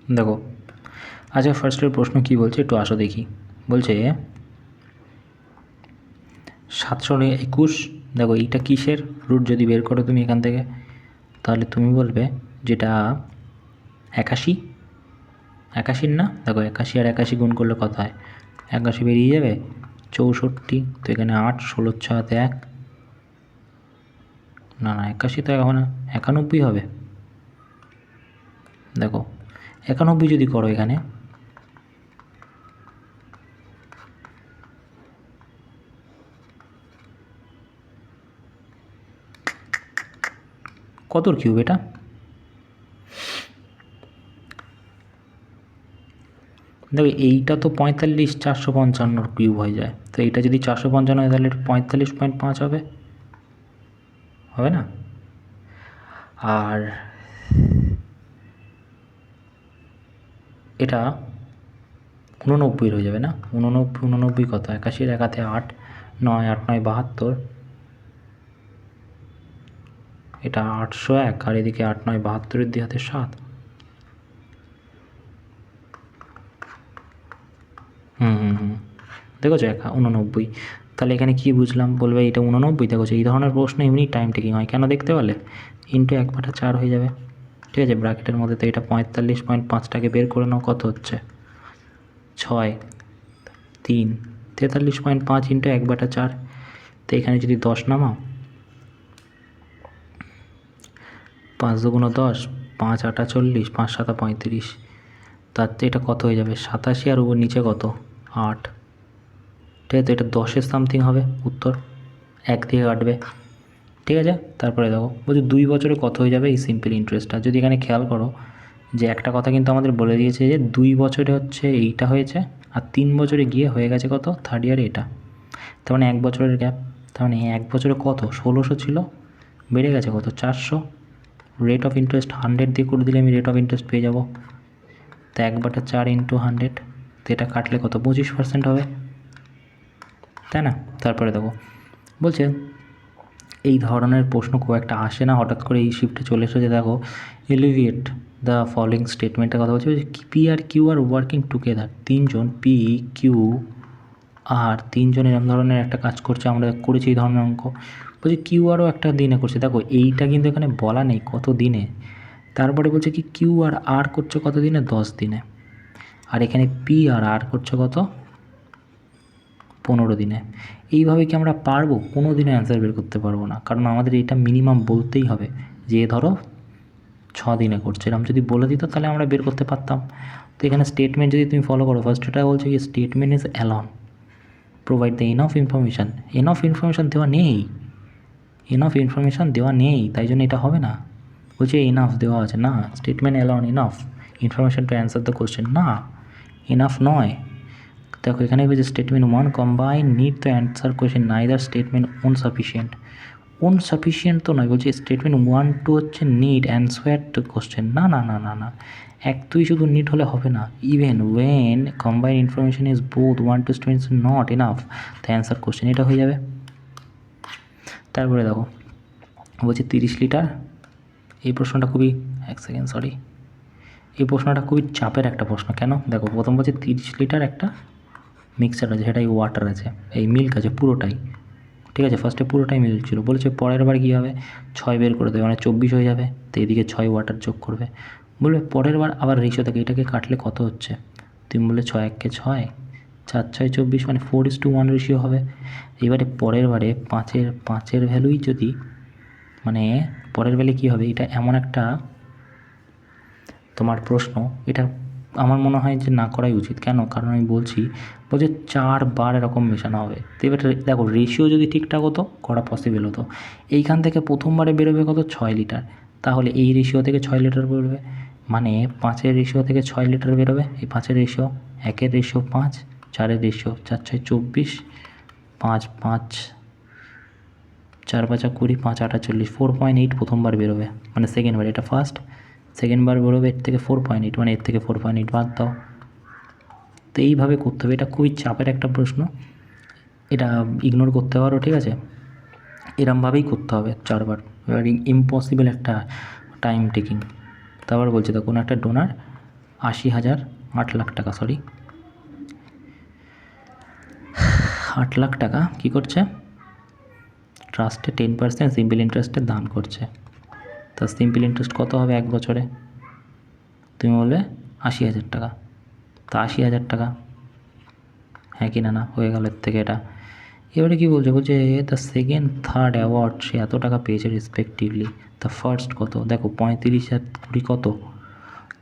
দেখো আচ্ছা, ফার্স্টের প্রশ্ন কি বলছে একটু আসো দেখি। বলছে 721। দেখো এইটা কিসের রুট যদি বের করো তুমি এখান থেকে, তাহলে তুমি বলবে যেটা 81। 81 না? দেখো 81 আর 81 গুণ করলে কত হয়? 81 বেরিয়ে যাবে 64। তো এখানে 8, 16 6 1, না 81 তো এখন 91 হবে। দেখো 91 যদি করো এখানে, কতর কিউব এটা? দেখো এইটা তো 45, 455 কিউব হয়ে যায়। তো এইটা যদি 455 হয় তাহলে 45.5 হবে, হবে না? আর এটা 89 হয়ে যাবে না? 89 কত? 81 একাতে 8, 9 8 9 72। এটা 801 আর এদিকে 8 9 72 দিয়ে হাতে 7। দেখেছো 89। তাহলে এখানে কি বুঝলাম? বলবে এটা 89। দেখো এই ধরনের প্রশ্ন এমনি টাইম টেকিং হয়, কেন দেখতে পারলে? ইন্টু 1/4 হয়ে যাবে, ঠিক আছে? ব্র্যাকেটের মধ্যে তো এটা 45.5টাকে বের করে নাও, কত হচ্ছে? 6 3 43.5 ইন্টু 1/4। তো এখানে যদি 10 নামাও, 5 2 10, 5 8 40, 5 7 35। তার তো এটা কত হয়ে যাবে? 87 আর উপর নিচে কত? 8। ঠিক আছে, এটা 10-এর সামথিং হবে উত্তর, 1 দিয়ে কাটবে, ঠিক আছে? তারপরে দেখো বলছি 2 বছরে কত হয়ে যাবে এই সিম্পল ইন্টারেস্টটা। যদি এখানে খেয়াল করো যে একটা কথা কিন্তু আমাদের বলে দিয়েছে যে 2 বছরে হচ্ছে এইটা হয়েছে, আর 3 বছরে গিয়ে হয়ে গেছে কত? থার্ড ইয়ারে এটা। তার মানে 1 বছরের গ্যাপ। তার মানে 1 বছরে কত? 1600 ছিল, বেড়ে গেছে কত? 400। রেট অফ ইন্টারেস্ট 100 দিয়ে করে দিলে আমি রেট অফ ইন্টারেস্ট পেয়ে যাবো। তো 1/4 ইন্টু 100, তো এটা কাটলে কত? 25% হবে, তাই না? তারপরে দেখো বলছে এই ধরনের প্রশ্ন খুব একটা আসে না, হঠাৎ করে এই শিফটে চলে এসেছে। দেখো এলিভিয়েট দ্য ফলোয়িং স্টেটমেন্টটা কথা বলছে, পি আর কিউ আর ওয়ার্কিং টুগেদার। 3জন পি কিউ আর 3জন এরকম ধরনের একটা কাজ করছে, আমরা করেছি এই ধরনের অঙ্ক। বলছে কিউ আরও একটা দিনে করছে। দেখো এইটা কিন্তু এখানে বলা নেই কত দিনে। তারপরে বলছে কি কিউ আর আর করছে কত দিনে? 10 দিনে। আর এখানে পি আর আর করছে কত? 15 দিনে। এইভাবে কি আমরা পারবো? কোনো দিনে অ্যান্সার বের করতে পারবো না, কারণ আমাদের এটা মিনিমাম বলতেই হবে যে ধরো 6 দিনে করছে। এরকম যদি বলে দিত তাহলে আমরা বের করতে পারতাম। তো এখানে স্টেটমেন্ট যদি তুমি ফলো করো, ফার্স্ট এটা বলছে কি statement is alone provide the enough information. Enough information দেওয়া নেই, এনাফ ইনফরমেশান দেওয়া নেই, তাই জন্য এটা হবে না। বলছে এনাফ দেওয়া আছে, না। Statement alone enough information two answer the question, না এনাফ নয়। দেখো এখানে বলছে statement 1 combine need to answer question, neither statement on sufficient. On sufficient তো নয়, বলছে স্টেটমেন্ট 1 2 হচ্ছে নিড অ্যান্সার টু কোশ্চেন। না না না না না, 1 2 শুধু নিড হলে হবে না। Even when combine information is both 1 2 statements not enough the answer question, এটা হয়ে যাবে। তারপরে দেখো বলছে 30 লিটার। এই প্রশ্নটা খুবই, এক সেকেন্ড সরি, এই প্রশ্নটা খুবই চাপের একটা প্রশ্ন। কেন? দেখো প্রথম বলছে 30 লিটার একটা মিক্সার আছে, সেটাই ওয়াটার আছে, এই মিল্ক আছে পুরোটাই, ঠিক আছে? ফার্স্টে পুরোটাই মিল্ক ছিল। বলেছে পরের বার কী হবে? 6 বের করে দেবে, মানে 24 হয়ে যাবে। তো এদিকে 6 ওয়াটার যোগ করবে। বলবে পরের বার আবার রেশিও থাকে, এটাকে কাটলে কত হচ্ছে? তুমি বললে 6 1 6, 4 6 24, মানে 4:1 রেশিও হবে। এবারে পরের বারে পাঁচের ভ্যালুই যদি, মানে পরের বেলে কী হবে? এটা এমন একটা তোমার প্রশ্ন, এটা আমার মনে হয় যে না করাই উচিত। কেন? কারণ আমি বলছি 4 বার এরকম মেশানো হবে। তো এবার দেখো রেশিও যদি ঠিকঠাক হতো করা পসিবল হতো। এইখান থেকে প্রথমবারে বেরোবে কত? 6 লিটার। তাহলে এই রেশিও থেকে 6 লিটার বেরোবে, মানে 5-এর রেশিও থেকে 6 লিটার বেরোবে। এই 5-এর রেশিও, 1-এর রেশিও 5, 4-এর রেশিও 4 6 24, 5 5 4 5 20, 5 8 40, 4.8 প্রথমবার বেরোবে, মানে সেকেন্ড বার। এটা ফার্স্ট, সেকেন্ড বার বেরোবে এর থেকে 4.8, মানে এর থেকে 4.8 বাদ দাও। তো এইভাবে করতে হবে। এটা খুবই চাপের একটা প্রশ্ন, এটা ইগনোর করতে পারো, ঠিক আছে? এরমভাবেই করতে হবে 4 বার। এবার ইম্পসিবল একটা টাইম টেকিং। তারপর বলছে তো কোনো একটা ডোনার 80,000, 8 লাখ টাকা, সরি 8 লাখ টাকা কী করছে, ট্রাস্টে 10% সিম্পল ইন্টারেস্টে দান করছে। তা সিম্পল ইন্টারেস্ট কত হবে এক বছরে? তুমি বলবে 80,000 টাকা। তা 80,000 টাকা, হ্যাঁ কি না? না হয়ে গেল এর থেকে এটা। এবারে কী বলছে, বলছে দ্য সেকেন্ড থার্ড অ্যাওয়ার্ড সে এত টাকা পেয়েছে রেসপেক্টিভলি। দ্য ফার্স্ট কত? দেখো 35 আর 20 কত?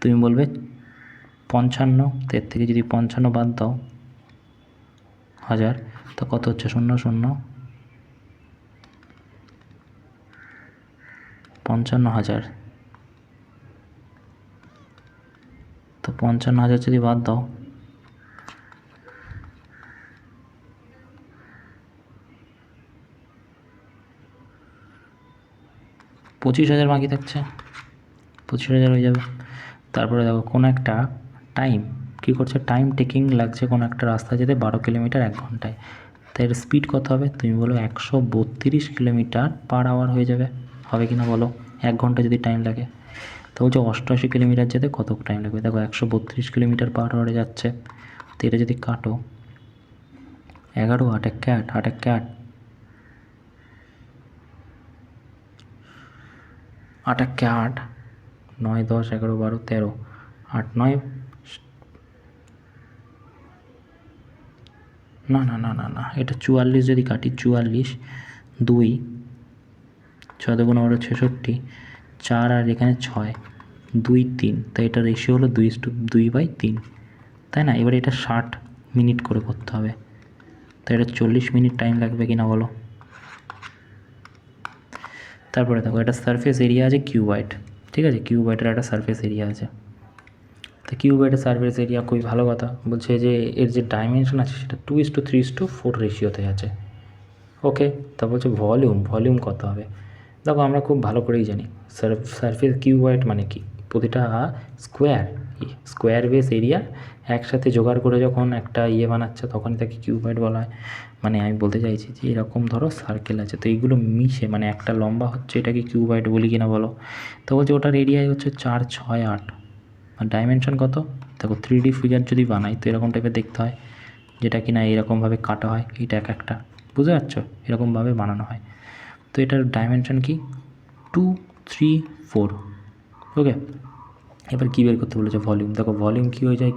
তুমি বলবে 55। তো এর থেকে যদি 55 বাদ দাও 1000, তো কত হচ্ছে? 0 0 55,000। তো 55,000 যদি বাদ দাও, $25,000 বাকি থাকছে, 25,000 হয়ে যাবে। তারপরে দেখো কোনো একটা টাইম কী করছে, টাইম টেকিং লাগছে কোনো একটা রাস্তা যেতে 12 কিলোমিটার 1 ঘন্টায়। তাই এর স্পিড কত হবে? তুমি বলো 132 কিলোমিটার পার আওয়ার হয়ে যাবে, হবে কি না বলো? 1 ঘন্টা যদি টাইম লাগে, তো বলছে 88 কিলোমিটার যেতে কত টাইম লাগবে? দেখো 132 কিলোমিটার পার আওয়ারে যাচ্ছে, তো এটা যদি কাটো 11 8 1 8 8 1 8 8 1 8 9 10 11 12 13 8 9, না না না না না, এটা 44 যদি কাটি, 44 2 6 2 গুণ 66, 4 আর এখানে 6 2 3, তাই এটা রেশিও হলো 2:2/3, তাই না? এবার এটা 60 মিনিট করে করতে হবে, তাই এটা 40 মিনিট টাইম লাগবে কিনা বলো? তারপরে দেখো এটা সারফেস এরিয়া আছে কিউবয়েড, ঠিক আছে? কিউবয়েডের একটা সারফেস এরিয়া আছে। তো কিউবয়েডের সারফেস এরিয়া খুবই ভালো কথা, বলছে যে এর যে ডাইমেনশন আছে সেটা 2:3:4 রেশিওতে আছে। ওকে, তা বলছে ভলিউম কত হবে? দেখো আমরা খুব ভালো করেই জানি সারফেস কিউবয়েড মানে কি, প্রতিটা স্কোয়ার বেস এরিয়া একসাথে জোগাড় করে যখন একটা বানাচ্ছে তখনই তাকে কিউবয়েড বলা হয়। মানে আমি বলতে চাইছি যে এরকম ধরো সার্কেল আছে, তো এইগুলো মিশে মানে একটা লম্বা হচ্ছে, এটাকে কিউবয়েড বলি কিনা বলো? তো বলছে ওটার এরিয়াই হচ্ছে 4 6 8, আর ডাইমেনশন কত? দেখো 3D ফিগার যদি বানাই তো এরকম টাইপের দেখতে হয়, যেটা কিনা এরকমভাবে কাটা হয়, এইটা একটা, বুঝতে পারছো? এরকমভাবে বানানো হয়। তো এটার ডাইমেনশন কি? 2 3 4। ওকে, এবার কী বের করতে বলেছে? ভলিউম। দেখো ভলিউম কী হয়ে যায়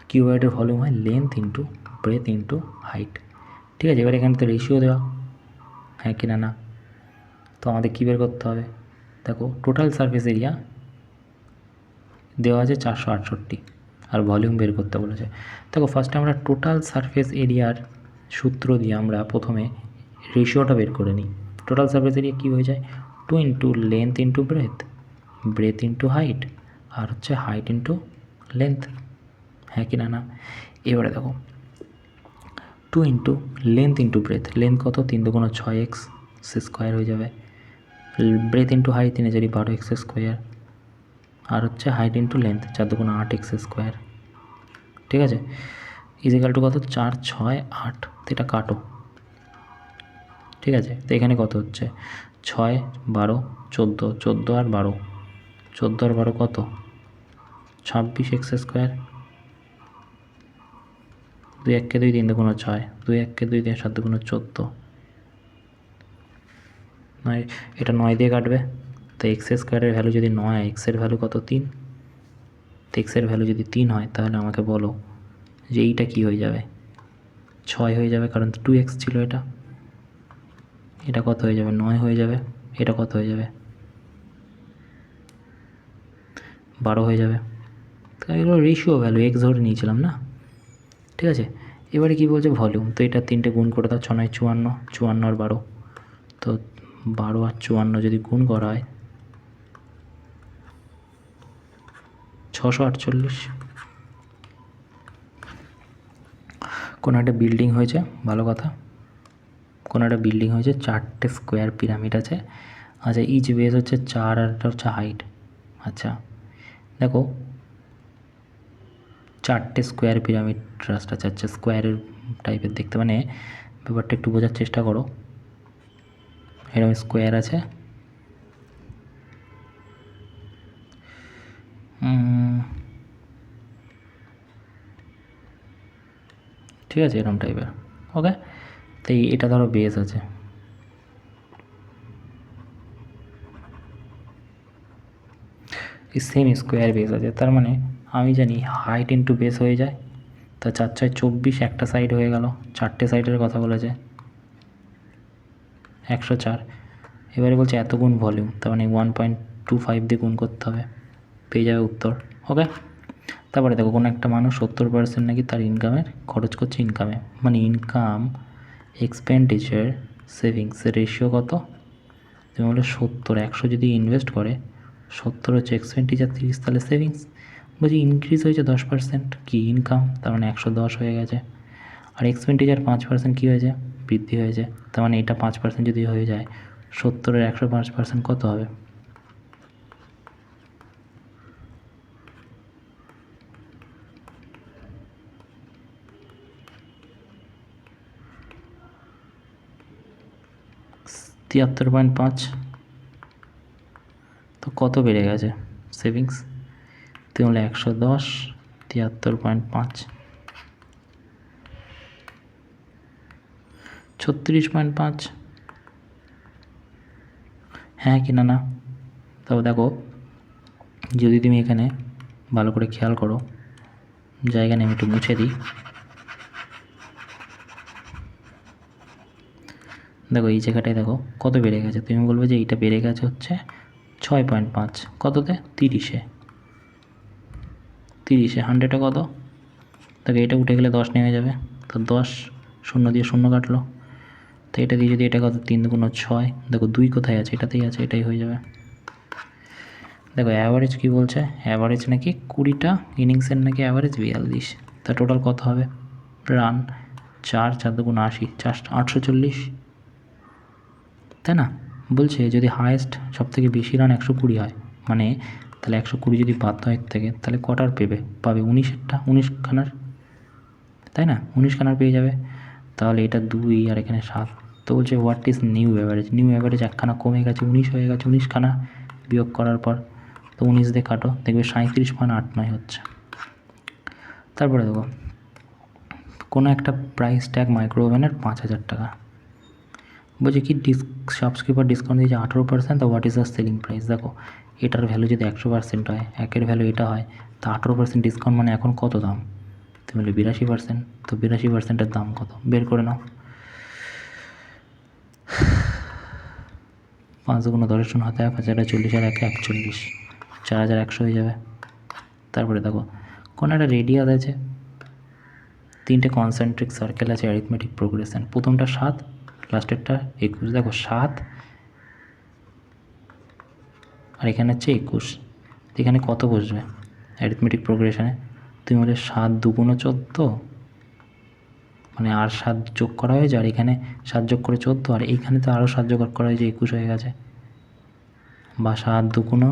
কিউবয়েডের ভলিউম হয় length into breadth into height, ঠিক আছে? এবার এখানে তো রেশিও দেওয়া, হ্যাঁ কি না? না, তো আমাদের কী বের করতে হবে? দেখো টোটাল সারফেস এরিয়া দেওয়া আছে 468, আর ভলিউম বের করতে বলেছে। দেখো ফার্স্টে আমরা টোটাল সারফেস এরিয়ার সূত্র দিয়ে আমরা প্রথমে রেশিওটা বের করে নিই। টোটাল সারফেস এরিয়া কী হয়ে যায়? 2 into length into breadth into height, আর হচ্ছে হাইট ইন্টু লেন্থ, হ্যাঁ কি না? না, এবারে দেখো 2 into length into breadth, length কত? 3 2 6x স্কোয়ার হয়ে যাবে, breadth into height 3 4 12x square, আর হচ্ছে height into length 4 2 8x square, ঠিক আছে? ইজিক্যাল টু কত? 4 6 8, এটা কাটো, ঠিক আছে? তো এখানে কত হচ্ছে? 6 12 14, 14 আর 12, 14 আর 12 কত? 26x স্কোয়ার, 2 1 2 3 2 6, 2 1 2 3 7 2 14, নয়, এটা 9 দিয়ে কাটবে, তো এক্স স্কোয়ারের ভ্যালু যদি 9, এক্সের ভ্যালু কত? 3, তো এক্সের ভ্যালু যদি 3 হয় তাহলে আমাকে বলো যে এইটা কী হয়ে যাবে? 6 হয়ে যাবে, কারণ 2x ছিল এটা। এটা কত হয়ে যাবে? 9 হয়ে যাবে। এটা কত হয়ে যাবে? 12 হয়ে যাবে। তো এগুলো রেশিও ভ্যালু, এক্স ধরে নিয়েছিলাম না, ঠিক আছে? এবারে কী বলছে? ভলিউম। তো এটা 3টে গুণ করে দাও, 6 9 54, 54 আর 12, তো 12 আর 54 যদি গুণ করা হয় 648। কোনো একটা বিল্ডিং হয়েছে, ভালো কথা, কোনো একটা বিল্ডিং হয়েছে, 4টে স্কোয়ার পিরামিড আছে, আচ্ছা ইচ বেস হচ্ছে 4 আর একটা হচ্ছে হাইট। আচ্ছা দেখো 4টে স্কোয়ার পিরামিড ট্রাস্ট আছে, আচ্ছা স্কোয়ারের টাইপের দেখতে, মানে ব্যাপারটা একটু বোঝার চেষ্টা করো। এরকম স্কোয়ার আছে, ঠিক আছে, এরকম টাইপের। ওকে, তো এটা ধরো বেস আছে, সেম স্কোয়ার বেস আছে, তার মানে আমি জানি হাইট ইন্টু বেস হয়ে যায়, তা 4 4 24, একটা সাইড হয়ে গেল, 4টে সাইডের কথা বলেছে, 104। এবারে বলছে এত গুণ ভলিউম, তার মানে 1.25 দিয়ে গুণ করতে হবে, পেয়ে যাবে উত্তর। ওকে, তারপরে দেখো কোনো একটা মানুষ 70% নাকি তার ইনকামের খরচ করছে ইনকামে, মানে ইনকাম এক্সপেন্ডিচার সেভিংসের রেশিও কত? তুমি বলে 70, 100 যদি ইনভেস্ট করে, 70 হচ্ছে এক্সপেন্ডিচার, 30 তাহলে সেভিংস। বলছি ইনক্রিজ হয়েছে 10% কি ইনকাম, তার মানে 110 হয়ে গেছে। আর এক্সপেন্ডিচার 5% কী হয়েছে? বৃদ্ধি হয়েছে, তার মানে এটা 5% যদি হয়ে যায়, 70-এর 105% কত হবে? $73.5। তো কত বেড়ে গেছে সেভিংস? তাহলে 110, 73.5, 36.5। হ্যাঁ কি না? তবে দেখো, যদি তুমি এখানে ভালো করে খেয়াল করো, জায়গা নিয়ে আমি একটু মুছে দিই, দেখো এই জায়গাটায় দেখো কত বেড়ে গেছে। তুমি বলবে যে এইটা বেড়ে গেছে হচ্ছে 6.5, কততে? 30-এ। 100-এ কত? দেখো এটা উঠে গেলে 10 নেমে যাবে, তো 10, 0 দিয়ে 0 কাটলো, তো এটা দিয়ে যদি এটা কত, 3 দুগুণ 6, দেখো 2 কোথায় আছে? এটাতেই আছে, এটাই হয়ে যাবে। দেখো অ্যাভারেজ কী বলছে? অ্যাভারেজ নাকি 20টা ইনিংসের নাকি অ্যাভারেজ 42, তা টোটাল কত হবে রান? 4 4 দুগুণ 80, 840, তাই না? বলছে যদি হায়েস্ট সবথেকে বেশি রান 120 হয়, মানে তাহলে 120 যদি বাদ হয় থেকে, তাহলে কটার পাবে 19-এরটা, 19খানার, তাই না? 19খানার পেয়ে যাবে। তাহলে এটা 2 আর এখানে 7। তো বলছে what is new average? New average একখানা কমে গেছে, 19 হয়ে গেছে, 19খানা বিয়োগ করার পর, তো 19 দিয়ে কাটো, দেখবে 37.89 হচ্ছে। তারপরে দেখো কোনো একটা প্রাইস ট্যাগ মাইক্রো ওভেনের 5,000 টাকা, বলছে কি শপকিপার ডিসকাউন্ট দিয়েছে 18%, তো what is the selling price? দেখো এটার ভ্যালু যদি 100% হয়, একের ভ্যালু এটা হয়, তা 18% ডিসকাউন্ট মানে এখন কত দাম? তুমি বলে 82%, তো 82%-এর দাম কত বের করে নাও। 5 দুগুণ 10 শূন্য হাতে 1, 40 আর 1 41, 4100 হয়ে যাবে। তারপরে দেখো কোনো একটা রেডিয়াস আছে, 3টে কনসেন্ট্রিক সার্কেল আছে, অ্যারিথমেটিক প্রোগ্রেশন, প্রথমটা 7, লাস্টেরটা 21। দেখো 7 আর এখানে হচ্ছে 21, এখানে কত বসবে অ্যারিথমেটিক প্রোগ্রেশনে? তুমি বলে 7 দুগুণ 14, মানে আর 7 যোগ করা হয়েছে, আর এখানে 7 যোগ করে 14, আর এইখানে তো আরও 7 যোগ করা হয়েছে, 21 হয়ে গেছে। বা 7 দুগুণ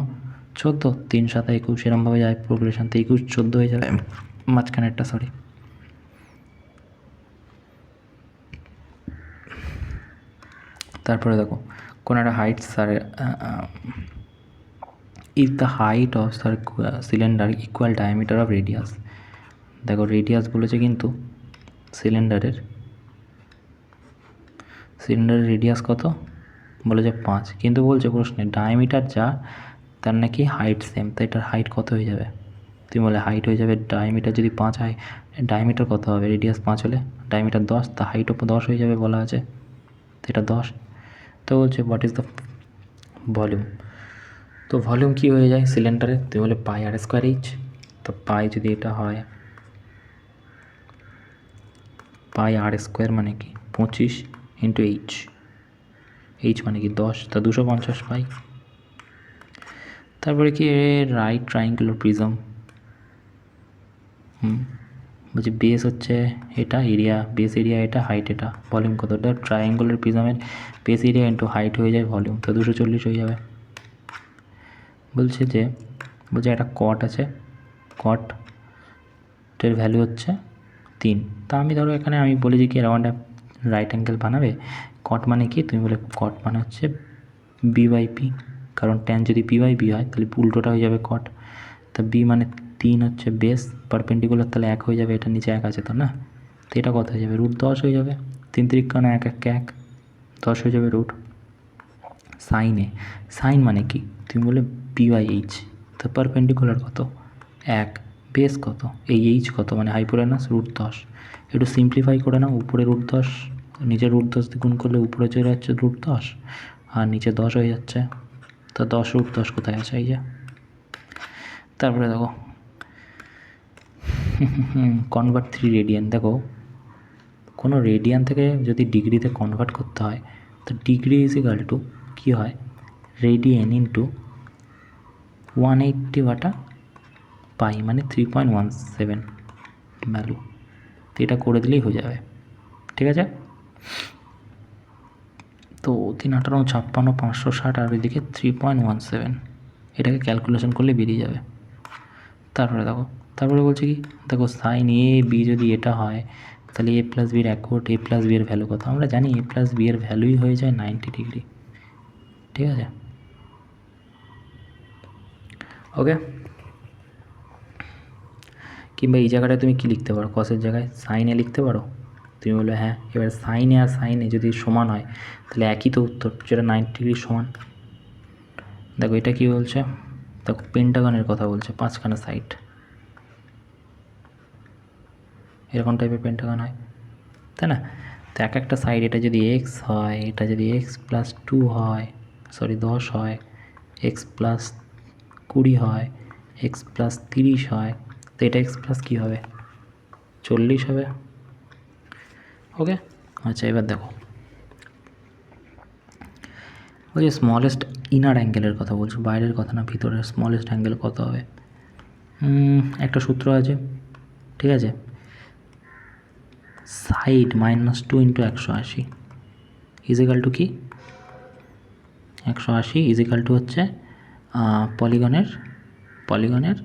14, 3 7 21, এরমভাবে যায় প্রোগ্রেশন, তো 21 14 হয়ে যাবে মাঝখানেরটা, সরি। তারপরে দেখো কোনো একটা height if the height of cylinder equal diameter of radius. দেখো রেডিয়াস বলেছে কিন্তু সিলিন্ডারের রেডিয়াস কত বলেছে 5, কিন্তু বলছে প্রশ্নে ডায়ামিটার যা তার নাকি হাইট সেম, তো এটার হাইট কত হয়ে যাবে? তুমি বলে হাইট হয়ে যাবে, ডায়ামিটার যদি 5 হয়, ডায়ামিটার কত হবে? রেডিয়াস 5 হলে ডায়ামিটার 10, তা হাইটও 10 হয়ে যাবে বলা আছে, তো এটা 10। তো বলছে হোয়াট ইজ দ্য ভলিউম? তো ভলিউম কী হয়ে যায় সিলিন্ডারে? তুমি বলে পাই আর স্কোয়ার এইচ, তো পাই যদি এটা হয়, পাই আর স্কোয়ার মানে কি 25 ইন্টু এইচ মানে কি 10, তা 250 পাই। তারপরে কি রাইট ট্রায়াঙ্গুলার প্রিজম, বলছি বেস হচ্ছে এটা, এরিয়া বেস এরিয়া এটা, হাইট এটা, ভলিউম কত? ওটা ট্রায়াঙ্গুলার প্রিজমের বেস এরিয়া ইন্টু হাইট হয়ে যায় ভলিউম, তো 240 হয়ে যাবে। বলছে একটা কট আছে, কটের ভ্যালু হচ্ছে 3, তা আমি ধরো এখানে আমি বলেছি কি অ্যারাউন্ড রাইট অ্যাঙ্গেল বানাবে। কট মানে কি? তুমি বলে কট মানে হচ্ছে বি/পি, কারণ ট্যান যদি পি/বি হয় তাহলে উল্টোটা হয়ে যাবে কট, তা বি মানে 3 হচ্ছে বেস পারপেন্ডিকুলার, তাহলে 1 হয়ে যাবে, এটা নিচে 1 আছে তো না, তো এটা কত হয়ে যাবে? রুট 10 হয়ে যাবে। 3 3 1 1 1 10 হয়ে যাবে রুট। সাইন মানে কি? তুমি বলে BH, তো পারপেন্ডিকুলার কত? 1, বেস কত? এই এইচ কত মানে হাইপোটেনাস রুট 10। একটু সিম্পলিফাই করে নাও, উপরে রুট 10 নিচে রুট 10 দিয়ে গুণ করলে উপরে চলে যাচ্ছে রুট 10 আর নিচে 10 হয়ে যাচ্ছে। তো 10 রুট 10 কোথায় আছে? এই যে। তারপরে দেখো কনভার্ট 3 রেডিয়ান। দেখো কোনো রেডিয়ান থেকে যদি ডিগ্রিতে কনভার্ট করতে হয় তো ডিগ্রি ইজ ইকাল টু কী হয়? রেডিয়ান ইন্টু 180 পাই মানে 3.17 ভ্যালু। তো এটা করে দিলেই হয়ে যাবে, ঠিক আছে? তো 3 18 56 560 আর ওইদিকে 3.17, এটাকে ক্যালকুলেশন করলে বেরিয়ে যাবে। তারপরে দেখো, তারপরে বলছে কি, দেখো সাইন এ বি যদি এটা হয় তাহলে এ প্লাস বির অ্যাকোর্ড এ প্লাস বি এর ভ্যালু কত? আমরা জানি এ প্লাস বি এর ভ্যালুই হয়ে যায় 90 ডিগ্রি, ঠিক আছে? ওকে, কিংবা এই জায়গাটায় তুমি কি লিখতে পারো? কসের জায়গায় সাইনে লিখতে পারো। তুমি বলবে হ্যাঁ, এবার সাইনে আর সাইনে যদি সমান হয় তাহলে একই তো উত্তর, যেটা 90 ডিগ্রি সমান। দেখো এটা কি বলছে, দেখো পেন্টাগনের কথা বলছে, 5খানা সাইড, এরকম টাইপের পেন্টাগন হয়, তাই না? তো এক একটা সাইড, এটা যদি এক্স হয়, এটা যদি এক্স প্লাস 2 হয়, সরি 10 হয়, এক্স প্লাস 20 হয়, এক্স প্লাস 30 হয়, তো এটা এক্স প্লাস কী হবে? 40 হবে। ওকে, আচ্ছা এবার দেখো ওই যে স্মলেস্ট ইনার অ্যাঙ্গেলের কথা বলছো, বাইরের কথা না, ভিতরের স্মলেস্ট অ্যাঙ্গেল কত হবে? একটা সূত্র আছে, ঠিক আছে? সাইড -2 ইন্টু 180 ইজিক্যাল টু কি? 180 ইজিক্যাল টু হচ্ছে পলিগনের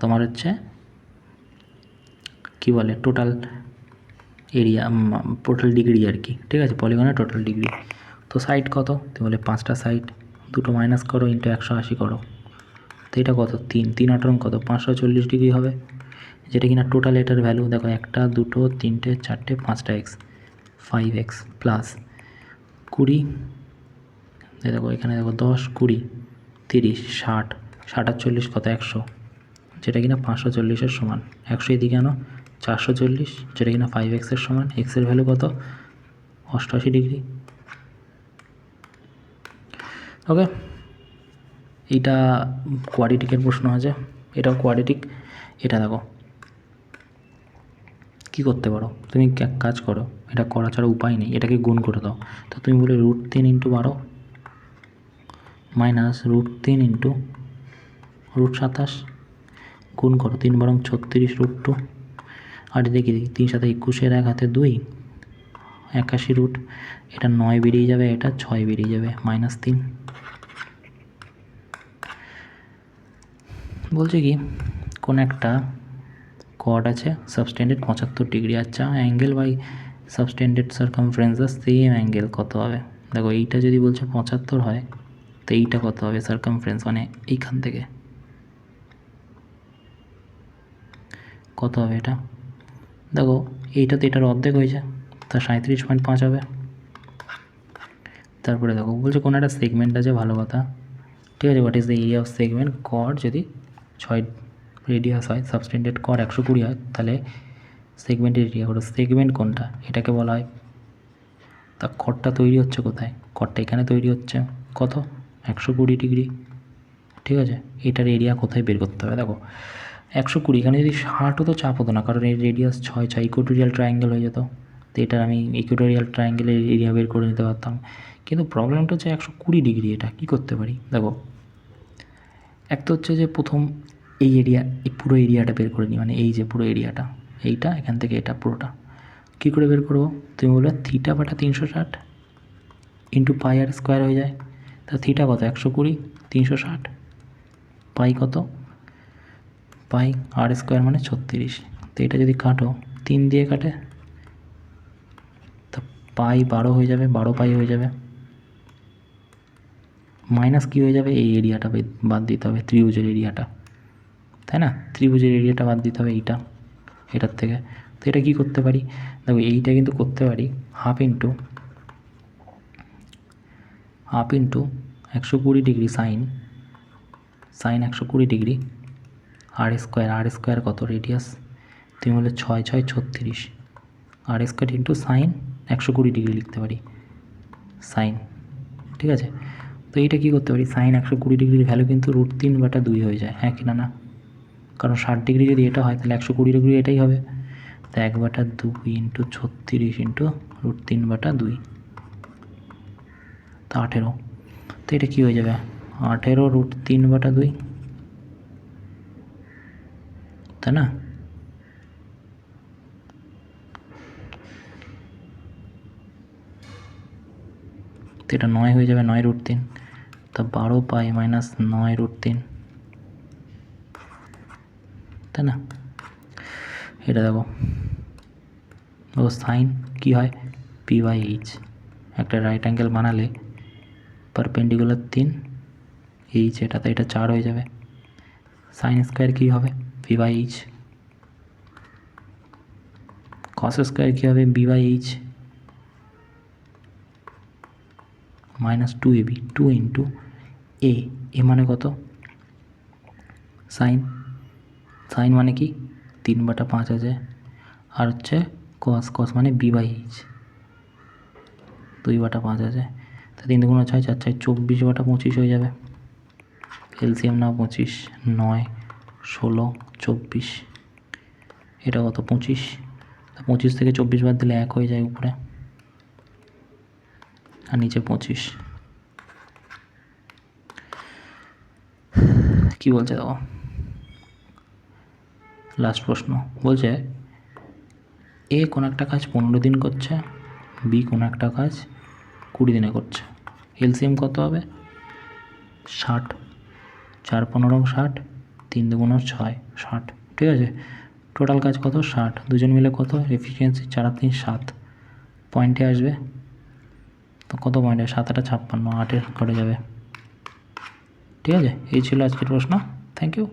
তোমার হচ্ছে কি বলে, টোটাল এরিয়া, টোটাল ডিগ্রি আর কি, ঠিক আছে? পলিগনের টোটাল ডিগ্রি। তো সাইড কত? তুমি বলে 5টা সাইড, দুটো মাইনাস করো ইন্টু 180 করো, তো এটা কত? 3 3 18 কত? 540 ডিগ্রি হবে, যেটা কিনা টোটাল এটার ভ্যালু। দেখো 1 2 3 4 5টা এক্স, 5x প্লাস 20, দেখো এখানে দেখো 10 20 30 60 60 আর 40 কত? 100, যেটা কিনা 540-এর সমান। 100 এদিকে আনো, 440, যেটা কিনা 5x-এর সমান। এক্সের ভ্যালু কত? 88 ডিগ্রি। ওকে, এইটা কোয়াড্রেটিকের প্রশ্ন আছে, এটাও কোয়াড্রেটিক। এটা দেখো কী করতে পারো, তুমি এক কাজ করো, এটা করা ছাড়া উপায় নেই, এটাকে গুণ করে দাও। তো তুমি বলে √3 ইন্টু 12 মাইনাস √3 ইন্টু √27 গুণ করো, 3 বারং 36 √2, আর দেখি 3 7 21-এর 1 হাতে 2, 81 রুট, এটা 9 বেরিয়ে যাবে, এটা 6 বেরিয়ে যাবে, -3। বলছে কি, কোন একটা কর্ড আছে সাবটেন্ডেড 75 ডিগ্রি, আচ্ছা angle by subtended circumference the same angle কত হবে? দেখো এইটা যদি বলছে 75 হয় তো এইটা কত হবে? সার্কামফারেন্স মানে এইখান থেকে কত হবে এটা? দেখো এইটা তো এটার অর্ধেক হয়েছে, তা 37.5 হবে। তারপরে দেখো বলছে কোনো একটা সেগমেন্ট আছে, ভালো কথা, ঠিক আছে? What is the area of segment chord যদি 6 রেডিয়াস হয়, সাবটেন্ডেড কর্ড 120 হয়, তাহলে সেগমেন্টের এরিয়া হলো, সেগমেন্ট কোনটা? এটাকে বলা হয়। তা কর্ডটা তৈরি হচ্ছে কোথায়? কর্ডটা এখানে তৈরি হচ্ছে, কত? 120 ডিগ্রি, ঠিক আছে? এটার এরিয়া কোথায় বের করতে হবে? দেখো 120, এখানে যদি 60 হতো চাপ হতো না, কারণ এর রেডিয়াস 6 ইকুয়েটোরিয়াল ট্রায়াঙ্গেল হয়ে যেত, তো এটার আমি ইকুয়েটোরিয়াল ট্রায়াঙ্গেলের এরিয়া বের করে নিতে পারতাম। কিন্তু প্রবলেমটা হচ্ছে 120 ডিগ্রি, এটা কী করতে পারি? দেখো এক তো হচ্ছে যে প্রথম এই এরিয়া, এই পুরো এরিয়াটা বের করে নিই, মানে এই যে পুরো এরিয়াটা, এইটা এখান থেকে এটা পুরোটা কী করে বের করবো? তুমি বলবে থিটা বাটা 360 ইন্টু পাই আর স্কোয়ার হয়ে যায়। তা থিটা কত? 120, 360, পাই কত? পাই আর স্কোয়ার মানে 36। তো এটা যদি কাটো, 3 দিয়ে কাটে, তা পাই 12 হয়ে যাবে, 12 পাই হয়ে যাবে, মাইনাস কী হয়ে যাবে? এই এরিয়াটা বাদ দিতে হবে, ত্রিভুজের এরিয়াটা, তাই না? ত্রিভুজের এরিয়াটা বাদ দিতে হবে এইটা, এটার থেকে, তো এটা কী করতে পারি, দেখো এইটা কিন্তু করতে পারি half into 120 degree sine 120 degree আর স্কোয়ার কত রেডিয়াস, তুমি বলে 6 6 36, আর স্কোয়ার ইন্টু সাইন 120 ডিগ্রি লিখতে পারি সাইন, ঠিক আছে। তো এইটা কী করতে পারি, সাইন 120 ডিগ্রির ভ্যালু কিন্তু √3/2 হয়ে যায়, হ্যাঁ কি না, কারণ 60 ডিগ্রি যদি এটা হয় তাহলে 120 ডিগ্রি এটাই হবে, তো 1/2 ইন্টু 36 ইন্টু √3/2, তো 18, তো এটা কী হয়ে যাবে 18 √3/2, তাই না। তো এটা 9 হয়ে যাবে, 9√3, তো 12 পাই মাইনাস 9√3, তাই না। এটা দেখো ও সাইন কী হয় p/h, একটা রাইট অ্যাঙ্গেল বানালে পারপেন্ডিকুলার 3 h, এটা তো এটা 4 হয়ে যাবে, সাইন স্কোয়ার কী হবে p/h, কস স্কোয়ার কী হবে b/h মাইনাস 2ab, 2 ইন্টু এ মানে কত সাইন মানে কি 3/5 আছে, আর হচ্ছে কস মানে b/h 2/5 আছে, তো 3 2 6 4 6 24/25 হয়ে যাবে, এলসিএম নাও 25, 9 16 24, এটা কত 25, 25 থেকে 24 বাদ দিলে 1 হয়ে যায় উপরে, আর নিচে 25। কি বলছে দেখো লাস্ট প্রশ্ন, বলছে এ কোনো একটা কাজ 15 দিন করছে, বি কোনো একটা কাজ 20 দিনে করছে, এলসিএম কত হবে 60, 4 15 60, 3 2 6 60, ঠিক আছে। টোটাল কাজ কত 60, দুজন মিলে কত এফিসিয়েন্সি 4 আর 3 7 পয়েন্টে আসবে, তো কত পয়েন্টে 7 8 56, 8 ঘটে যাবে, ঠিক আছে। এই ছিল আজকের প্রশ্ন, থ্যাংক ইউ।